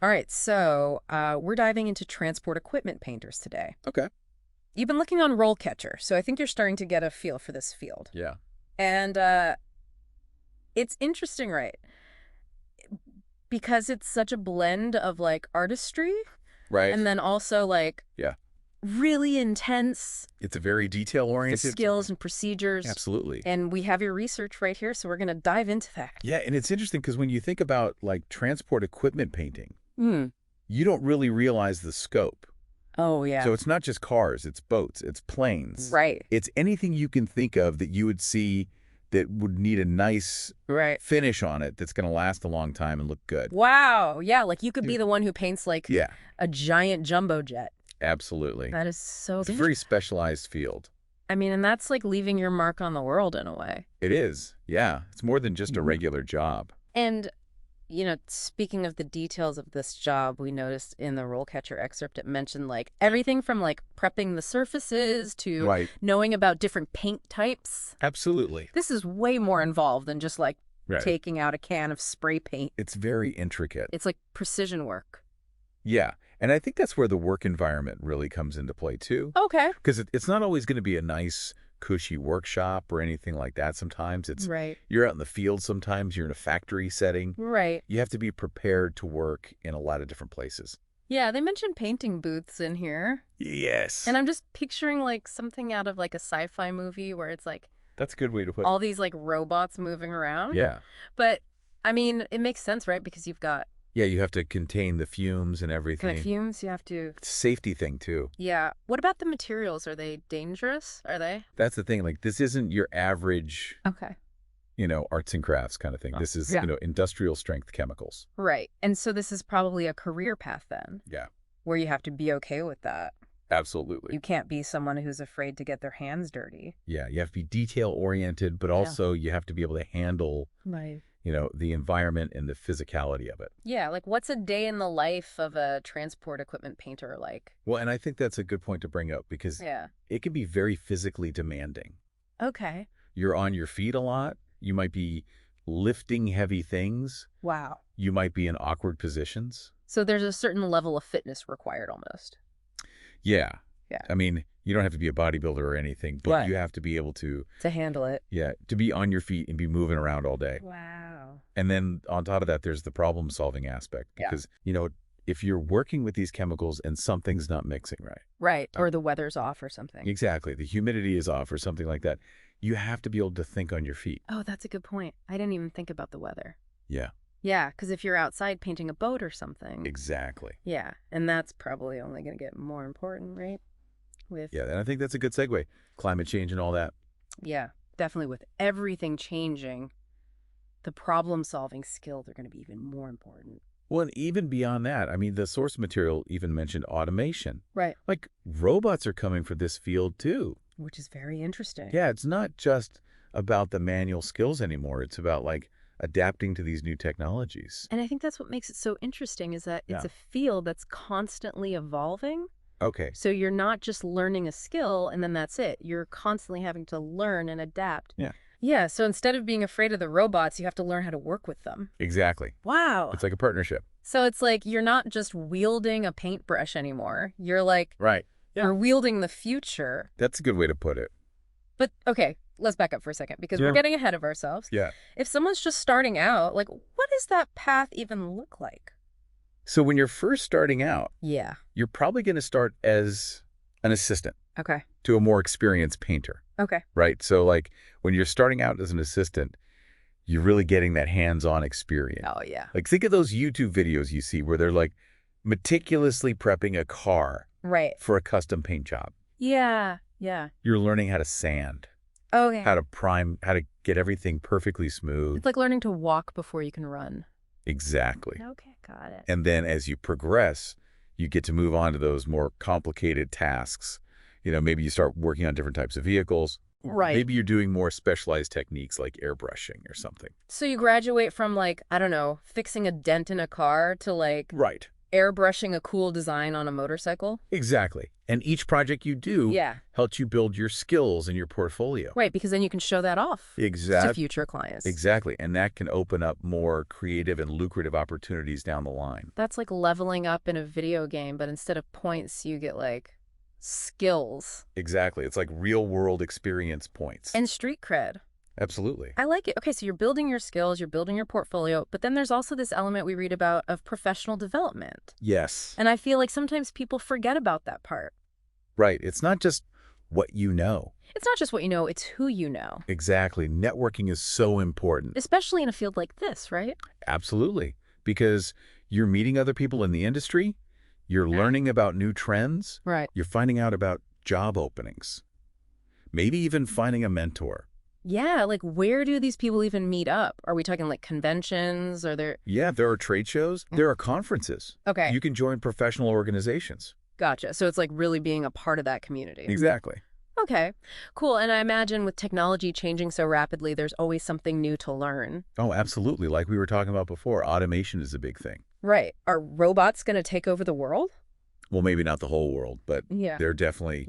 All right, so we're diving into transport equipment painters today. Okay. You've been looking on RoleCatcher, so I think you're starting to get a feel for this field. Yeah. And it's interesting, right? Because it's such a blend of like artistry Right. and then also like Yeah. really intense It's a very detail-oriented. skills and procedures. Absolutely. And we have your research right here, so we're going to dive into that. Yeah, and it's interesting because when you think about like transport equipment painting, Hmm. you don't really realize the scope. Oh, yeah. So it's not just cars, it's boats, it's planes. Right. It's anything you can think of that you would see that would need a nice Right. finish on it that's going to last a long time and look good. Wow. Yeah, like you could be the one who paints like Yeah, a giant jumbo jet. absolutely. That is so It's a very specialized field. I mean, and that's like leaving your mark on the world in a way. It is. Yeah. It's more than just a regular job. And, you know, speaking of the details of this job, we noticed in the RoleCatcher excerpt, it mentioned like everything from like prepping the surfaces to Right. knowing about different paint types. Absolutely. This is way more involved than just like Right. taking out a can of spray paint. It's very intricate. It's like precision work. Yeah. And I think that's where the work environment really comes into play, too. Okay. Because it's not always going to be a nice, cushy workshop or anything like that. Sometimes Right. you're out in the field. Sometimes you're in a factory setting. Right. You have to be prepared to work in a lot of different places. Yeah, they mentioned painting booths in here. Yes. And I'm just picturing like something out of like a sci-fi movie where it's like That's a good way to put it. all these like robots moving around. Yeah. But I mean, it makes sense, right? Because you've got Yeah, you have to contain the fumes and everything. kind of fumes. You have to. It's a safety thing, too. Yeah. What about the materials? Are they dangerous? Are they? That's the thing. Like, this isn't your average, Okay. arts and crafts kind of thing. Oh, This is, yeah. industrial strength chemicals. Right. And so this is probably a career path then, Yeah, where you have to be okay with that. absolutely. You can't be someone who's afraid to get their hands dirty. Yeah, you have to be detail-oriented, but also you have to be able to handle, Right. the environment and the physicality of it. Yeah. Like, what's a day in the life of a transport equipment painter like? Well, and I think that's a good point to bring up because Yeah. it can be very physically demanding. Okay. You're on your feet a lot. You might be lifting heavy things. Wow. You might be in awkward positions. So there's a certain level of fitness required almost. Yeah. Yeah. I mean, you don't have to be a bodybuilder or anything, but Right. you have to be able to, To handle it. to be on your feet and be moving around all day. Wow. And then on top of that, there's the problem-solving aspect Yeah. because, if you're working with these chemicals and something's not mixing right. Right. Or the weather's off or something. Exactly. The humidity is off or something like that. You have to be able to think on your feet. Oh, that's a good point. I didn't even think about the weather. Yeah, Yeah, because if you're outside painting a boat or something. exactly. Yeah, and that's probably only going to get more important, right? With Yeah, and I think that's a good segue. Climate change and all that. Yeah, definitely with everything changing, the problem-solving skills are going to be even more important. Well, and even beyond that, I mean, the source material even mentioned automation. Right. Like, robots are coming for this field, too. Which is very interesting. Yeah, it's not just about the manual skills anymore. It's about, like, adapting to these new technologies. And I think that's what makes it so interesting is that it's Yeah. a field that's constantly evolving. Okay. So you're not just learning a skill and then that's it. You're constantly having to learn and adapt. Yeah. Yeah, so instead of being afraid of the robots, you have to learn how to work with them. Exactly. Wow. It's like a partnership. So it's like you're not just wielding a paintbrush anymore. You're like, Right. Yeah. you're wielding the future. That's a good way to put it. But okay, let's back up for a second because we're Yeah. getting ahead of ourselves. Yeah. If someone's just starting out, like, what does that path even look like? So when you're first starting out, Yeah. you're probably going to start as an assistant Okay. to a more experienced painter, Okay. right? So like when you're starting out as an assistant, you're really getting that hands-on experience. Oh, yeah. Like think of those YouTube videos you see where they're like meticulously prepping a car Right. for a custom paint job. Yeah. Yeah. You're learning how to sand, Okay. how to prime, how to get everything perfectly smooth. It's like learning to walk before you can run. Exactly. Okay, got it. And then as you progress, you get to move on to those more complicated tasks. Maybe you start working on different types of vehicles. Right. Maybe you're doing more specialized techniques like airbrushing or something. So you graduate from like, I don't know, fixing a dent in a car to like Right. airbrushing a cool design on a motorcycle. Exactly. And each project you do Yeah. helps you build your skills and your portfolio. Right, because then you can show that off to Exactly. future clients. Exactly. And that can open up more creative and lucrative opportunities down the line. That's like leveling up in a video game, but instead of points, you get like skills Exactly. It's like real world experience points. and street cred. Absolutely. I like it. Okay, so you're building your skills, you're building your portfolio, but then there's also this element we read about of professional development. Yes. And I feel like sometimes people forget about that part. Right. It's not just what you know. It's not just what you know, it's who you know, Exactly. Networking is so important. especially in a field like this, right? Absolutely. Because you're meeting other people in the industry, you're learning about new trends, Right. you're finding out about job openings, maybe even finding a mentor. Yeah, like where do these people even meet up? Are we talking like conventions? Are there... Yeah, there are trade shows, there are conferences. Okay, You can join professional organizations. gotcha. So it's like really being a part of that community. Exactly. Okay, cool. And I imagine with technology changing so rapidly, there's always something new to learn. Oh, absolutely. Like we were talking about before, automation is a big thing. Right. Are robots going to take over the world? Well, maybe not the whole world, but Yeah. they're definitely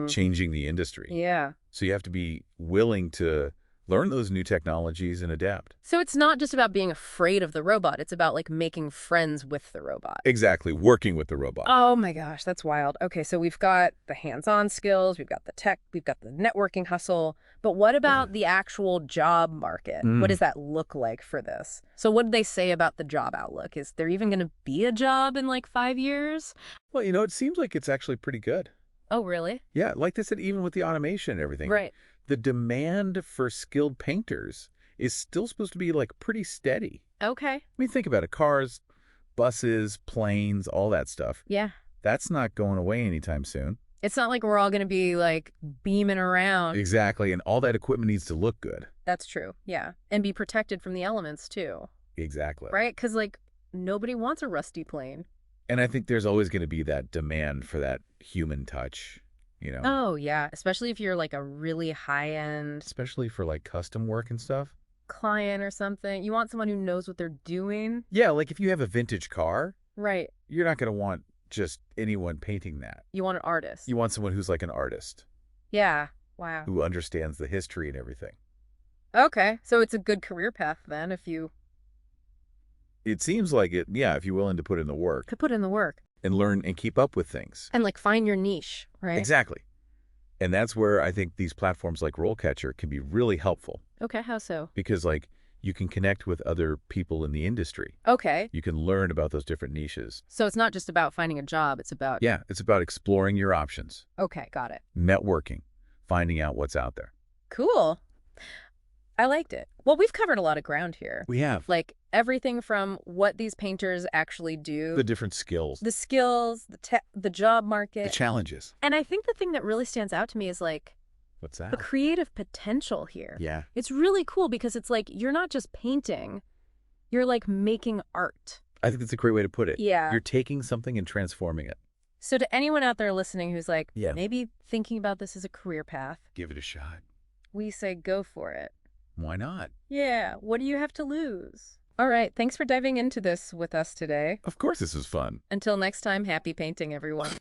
changing the industry. Yeah. So you have to be willing to learn those new technologies and adapt. So it's not just about being afraid of the robot. It's about like making friends with the robot. Exactly, working with the robot. Oh my gosh, that's wild. Okay, so we've got the hands-on skills, we've got the tech, we've got the networking hustle. But what about the actual job market? What does that look like for this? So what do they say about the job outlook? Is there even going to be a job in like 5 years? Well, it seems like it's actually pretty good. Oh, really? Yeah, like they said, even with the automation and everything. Right. The demand for skilled painters is still supposed to be like pretty steady. Okay. I mean, think about it. Cars, buses, planes, all that stuff. Yeah. That's not going away anytime soon. It's not like we're all going to be like beaming around. Exactly. And all that equipment needs to look good. That's true. Yeah. And be protected from the elements too. Exactly. Right? Because like nobody wants a rusty plane. And I think there's always going to be that demand for that human touch. Oh, yeah. Especially if you're like a really high-end Especially for like custom work and stuff. client or something. You want someone who knows what they're doing. Yeah, like if you have a vintage car, Right. you're not going to want just anyone painting that. You want an artist. You want someone who's like an artist, Yeah. Wow. who understands the history and everything. Okay. So it's a good career path then if you It seems like it, yeah, if you're willing to put in the work could put in the work. and learn and keep up with things. And like find your niche, right? Exactly. And that's where I think these platforms like RoleCatcher can be really helpful Okay, how so? because like you can connect with other people in the industry. Okay. You can learn about those different niches. So it's not just about finding a job, it's about... Yeah, it's about exploring your options, Okay, got it. networking, finding out what's out there. Cool. I liked it. Well, we've covered a lot of ground here. We have Like everything from what these painters actually do, the different skills, the skills, the job the market. challenges. And I think the thing that really stands out to me is like What's the that? creative potential here. Yeah. It's really cool because it's like you're not just painting, you're like making art. I think that's a great way to put it. Yeah. You're taking something and transforming it. So to anyone out there listening who's like Yeah. maybe thinking about this as a career path, Give it a shot. we say go for it. Why not? Yeah, what do you have to lose? All right, thanks for diving into this with us today. Of course this is fun. Until next time, happy painting, everyone.